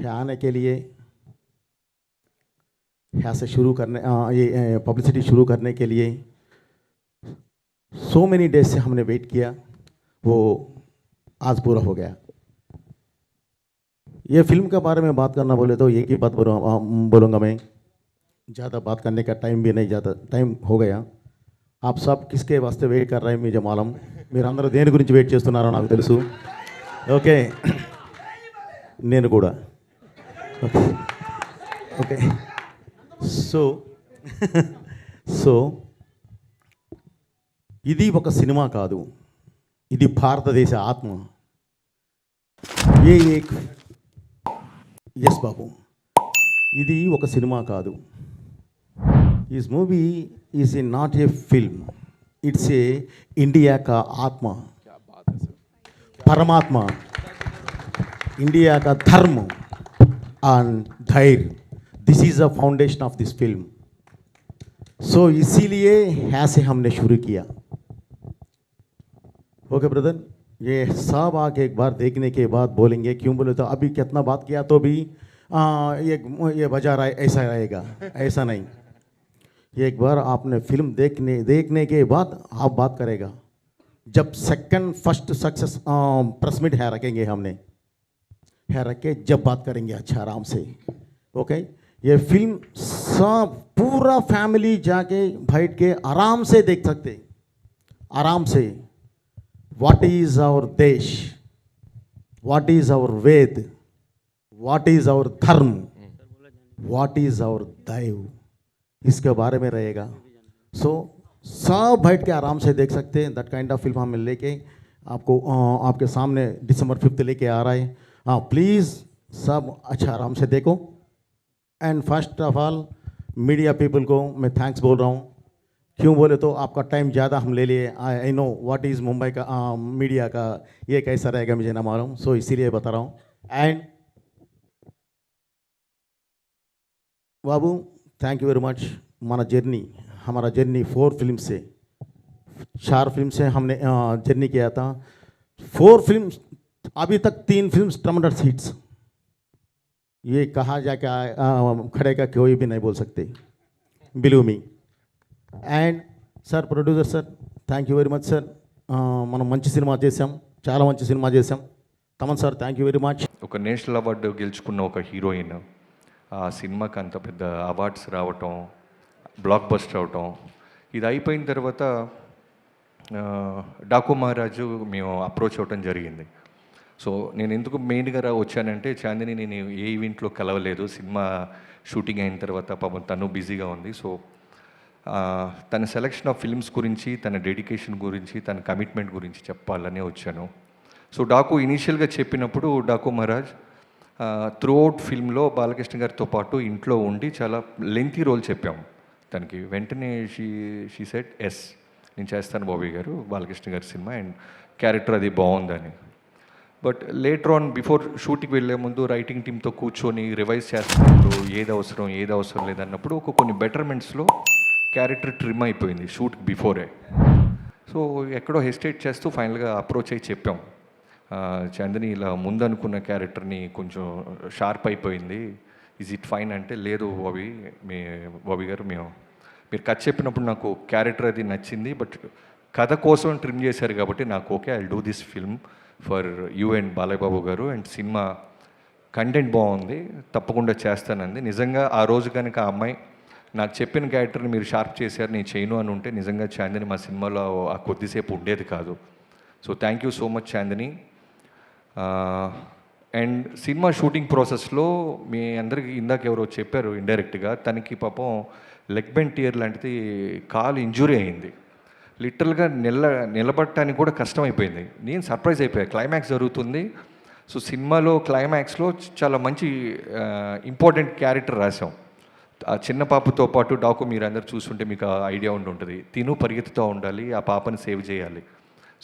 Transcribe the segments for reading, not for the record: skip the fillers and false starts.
यहाँ आने के लिए, यहाँ से शुरू करने ये पब्लिसिटी शुरू करने के लिए सो मेनी डेज से हमने वेट किया, वो आज पूरा हो गया। ये फिल्म के बारे में बात करना बोले तो एक ही बात बोलूँगा मैं, ज़्यादा बात करने का टाइम भी नहीं, ज़्यादा टाइम हो गया। आप सब किसके वास्ते वेट कर रहे हैं मुझे मालूम, మీరు అందరూ దేని గురించి వెయిట్ చేస్తున్నారో నాకు తెలుసు. ఓకే, నేను కూడా. ఓకే ఓకే సో ఇది ఒక సినిమా కాదు, ఇది భారతదేశ ఆత్మ. ఏ ఎస్ బాబు, ఇది ఒక సినిమా కాదు. इस movie is a not a film, it's a India का आत्मा, परमात्मा, इंडिया का धर्म एंड धैर्य. This is the foundation of this film. So इसीलिए ऐसे हमने शुरू किया. ओके ब्रदर, ये सब आके एक बार देखने के बाद बोलेंगे, क्यों बोले तो अभी कितना बात किया तो भी ये बजा रहा है, ऐसा रहेगा, ऐसा नहीं. एक बार आपने फिल्म देखने के बाद आप बात करेगा. जब second first success press meet है रखेंगे, हमने है रखे, जब बात करेंगे अच्छा आराम से. ओके, ये फिल्म सब पूरा फैमिली जाके बैठ के आराम से देख सकते, आराम से. What is our desh, what is our Veda, what is our dharma, what is our daiv, इसके बारे में रहेगा. सो सब बैठ के आराम से देख सकते हैं. दैट काइंड ऑफ फिल्म हम लेके आपको आपके सामने December 5 लेके आ रहा है. प्लीज़ सब अच्छा आराम से देखो. And first of all media people को मैं थैंक्स बोल रहा हूँ. क्यों बोले तो आपका टाइम ज़्यादा हम ले लिए. I know what is Mumbai का मीडिया का ये कैसा रहेगा मुझे ना मालूम, सो इसीलिए बता रहा हूँ. And Babu, thank you very much. हमारा जर्नी 4 फिल्म से 4 फिल्म से हमने जर्नी किया था. 4 फिल्म, अभी तक 3 फिल्म ट्रमेंडस हिट्स. ये कहा जाके खड़े का कोई भी नहीं बोल सकते, believe me. And sir producer sir, thank you very much sir. మనం మంచి సినిమా చేసాం, చాలా మంచి సినిమా చేసాం. Thaman sir, thank you very much. ఒక నేషనల్ అవార్డు గెలుచుకున్న ఒక హీరోయిన్, ఆ సినిమాకి అంత పెద్ద అవార్డ్స్ రావటం, బ్లాక్ బస్టర్ అవటం, ఇది అయిపోయిన తర్వాత డాకు మహారాజు మేము అప్రోచ్ అవ్వటం జరిగింది. సో నేను ఎందుకు మెయిన్గా వచ్చానంటే, చాందిని నేను ఏ ఈవెంట్లో కలవలేదు. సినిమా షూటింగ్ అయిన తర్వాత పాపం తను బిజీగా ఉంది. సో తన సెలెక్షన్ ఆఫ్ ఫిల్మ్స్ గురించి, తన డెడికేషన్ గురించి, తన కమిట్మెంట్ గురించి చెప్పాలనే వచ్చాను. సో డాకు ఇనీషియల్గా చెప్పినప్పుడు, డాకు మహారాజ్ త్రూ అవుట్ ఫిల్మ్లో బాలకృష్ణ గారితో పాటు ఇంట్లో ఉండి చాలా లెంతీ రోల్ చెప్పాం తనకి. వెంటనే షీ సెడ్ ఎస్, నేను చేస్తాను బాబీ గారు, బాలకృష్ణ గారి సినిమా అండ్ క్యారెక్టర్ అది బాగుందని. బట్ లేటర్ ఆన్ బిఫోర్ షూటింగ్కి వెళ్ళే ముందు రైటింగ్ టీమ్తో కూర్చొని రివైజ్ చేస్తున్నప్పుడు ఏది అవసరం లేదన్నప్పుడు కొన్ని బెటర్మెంట్స్లో క్యారెక్టర్ ట్రిమ్ అయిపోయింది షూట్ బిఫోరే. సో ఎక్కడో హెసిటేట్ చేస్తూ ఫైనల్గా అప్రోచ్ అయ్యి చెప్పాం, చాందిని ఇలా ముందు అనుకున్న క్యారెక్టర్ని కొంచెం షార్ప్ అయిపోయింది, ఈజ్ ఇట్ ఫైన్ అంటే, లేదు బాబీ గారు మీరు కథ చెప్పినప్పుడు నాకు క్యారెక్టర్ అది నచ్చింది, బట్ కథ కోసం ట్రిమ్ చేశారు కాబట్టి నాకు okay, I do this film for you and Balayya Babu garu, and cinema content బాగుంది, తప్పకుండా చేస్తానంది. నిజంగా ఆ రోజు కనుక ఆ అమ్మాయి నాకు చెప్పిన క్యారెక్టర్ని మీరు షార్ప్ చేశారు, నేను చేయను అని ఉంటే నిజంగా చాందిని మా సినిమాలో ఆ కొద్దిసేపు ఉండేది కాదు. So thank you so much Chandini. And సినిమా షూటింగ్ ప్రాసెస్లో మీ అందరికీ ఇందాక ఎవరో చెప్పారు ఇండైరెక్ట్గా, తనకి పాపం లెగ్ బెండ్ టియర్ లాంటిది కాలు ఇంజురీ అయింది. లిటరల్గా నిలబడటానికి కూడా కష్టమైపోయింది. నేను సర్ప్రైజ్ అయిపోయాను. క్లైమాక్స్ జరుగుతుంది. సో సినిమాలో క్లైమాక్స్లో చాలా మంచి ఇంపార్టెంట్ క్యారెక్టర్ రాసాం. ఆ చిన్న పాపతో పాటు డాకు మీరు అందరు చూస్తుంటే మీకు ఐడియా ఉంటుంది, తిను పరిగెత్తుతూ ఉండాలి, ఆ పాపని సేవ్ చేయాలి.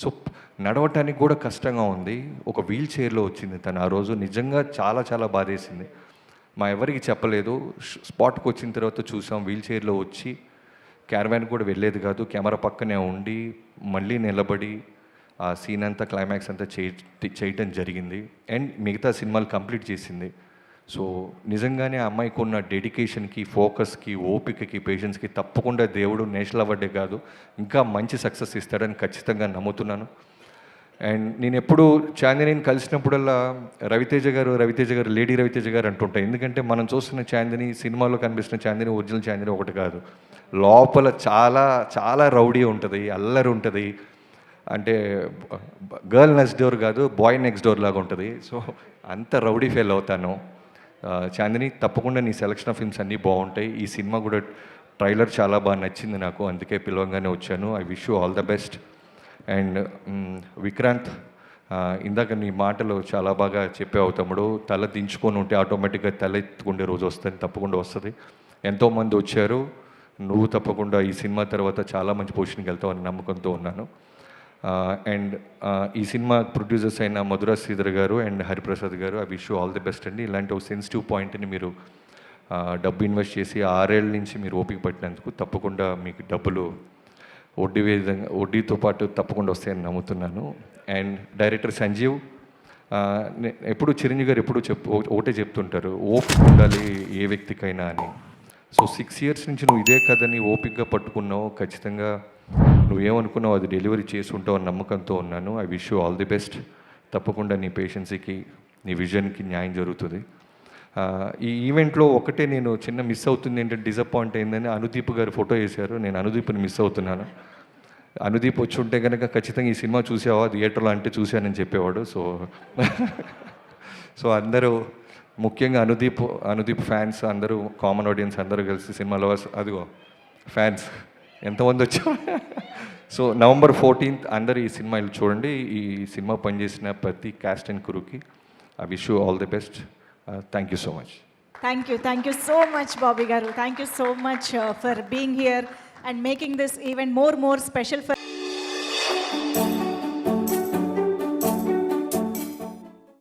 సో నడవటానికి కూడా కష్టంగా ఉంది. ఒక వీల్ చైర్లో వచ్చింది తను ఆ రోజు. నిజంగా చాలా చాలా బాధేసింది. మా ఎవరికి చెప్పలేదు. స్పాట్కి వచ్చిన తర్వాత చూసాం, వీల్ చైర్లో వచ్చి క్యారవాన్ కూడా వెళ్ళేది కాదు, కెమెరా పక్కనే ఉండి మళ్ళీ నిలబడి ఆ సీన్ అంతా క్లైమాక్స్ అంతా చేయటం జరిగింది. అండ్ మిగతా సినిమాలు కంప్లీట్ చేసింది. సో నిజంగానే ఆ అమ్మాయికి ఉన్న డెడికేషన్కి, ఫోకస్కి, ఓపికకి, పేషెన్స్కి తప్పకుండా దేవుడు నేషనల్ అవార్డే కాదు ఇంకా మంచి సక్సెస్ ఇస్తాడని ఖచ్చితంగా నమ్ముతున్నాను. అండ్ నేను ఎప్పుడు చాందినీని కలిసినప్పుడల్లా రవితేజ గారు లేడీ రవితేజ గారు అంటుంటాయి. ఎందుకంటే మనం చూస్తున్న చాందిని, సినిమాలో కనిపిస్తున్న చాందిని, ఒరిజినల్ చాందిని ఒకటి కాదు. లోపల చాలా చాలా రౌడీ ఉంటుంది, అల్లరి ఉంటుంది. అంటే గర్ల్ నెక్స్ట్ డోర్ కాదు, బాయ్ నెక్స్ట్ డోర్ లాగా ఉంటుంది. సో అంత రౌడీ ఫెయిల్ అవుతాను. చాందిని, తప్పకుండా నీ సెలక్షన్ ఆఫ్ ఫిల్మ్స్ అన్నీ బాగుంటాయి. ఈ సినిమా కూడా ట్రైలర్ చాలా బాగా నచ్చింది నాకు, అందుకే పిలవంగానే వచ్చాను. I wish you all the best. And Vikrant, ఇందాక నీ మాటలు చాలా బాగా చెప్పావు తమ్ముడు. తల దించుకొని ఉంటే ఆటోమేటిక్గా తల ఎత్తుకుండే రోజు వస్తుంది, తప్పకుండా వస్తుంది. ఎంతోమంది వచ్చారు, నువ్వు తప్పకుండా ఈ సినిమా తర్వాత చాలా మంచి పొజిషన్కి వెళ్తావు అని నమ్మకంతో ఉన్నాను. అండ్ ఈ సినిమా ప్రొడ్యూసర్స్ అయిన మధురా శ్రీధర్ గారు అండ్ హరిప్రసాద్ గారు, I wish you all the best అండి. ఇలాంటి ఒక సెన్సిటివ్ పాయింట్ని మీరు డబ్బు ఇన్వెస్ట్ చేసి 6 ఏళ్ళ నుంచి మీరు ఓపిక పట్టినందుకు తప్పకుండా మీకు డబ్బులు వడ్డీతో పాటు తప్పకుండా వస్తాయని నమ్ముతున్నాను. అండ్ డైరెక్టర్ సంజీవ్, ఎప్పుడు చిరంజీవి గారు ఒకటే చెప్తుంటారు, ఓపిక ఉండాలి ఏ వ్యక్తికైనా అని. సో 6 years నుంచి నువ్వు ఇదే కథని ఓపికగా పట్టుకున్నావు. ఖచ్చితంగా నువ్వేమనుకున్నావు అది డెలివరీ చేసి ఉంటావు అని నమ్మకంతో ఉన్నాను. I wish you all the best. తప్పకుండా నీ పేషెన్సీకి, నీ విజన్కి న్యాయం జరుగుతుంది. ఈ ఈవెంట్లో ఒకటే నేను చిన్న మిస్ అవుతుంది ఏంటంటే, డిసప్పాయింట్ అయిందని అనుదీప్ గారు ఫోటో వేశారు. నేను అనుదీప్ని మిస్ అవుతున్నాను. అనుదీప్ వచ్చి ఉంటే కనుక ఖచ్చితంగా ఈ సినిమా చూసావా థియేటర్లో అంటే చూశానని చెప్పేవాడు. సో అందరూ, ముఖ్యంగా అనుదీప్ ఫ్యాన్స్ అందరూ, కామన్ ఆడియన్స్ అందరూ కలిసి సినిమా లవర్స్, అదిగో ఫ్యాన్స్ ఎంతమంది వచ్చారు. సో November 14th అందరూ ఈ సినిమా చూడండి. ఈ సినిమా పనిచేసిన ప్రతి క్యాస్ట్ అండ్ క్రూకి I wish you all the best. Thank you so much. Thank you so much, Bobby Garu. Thank you so much for being here and making this even more special for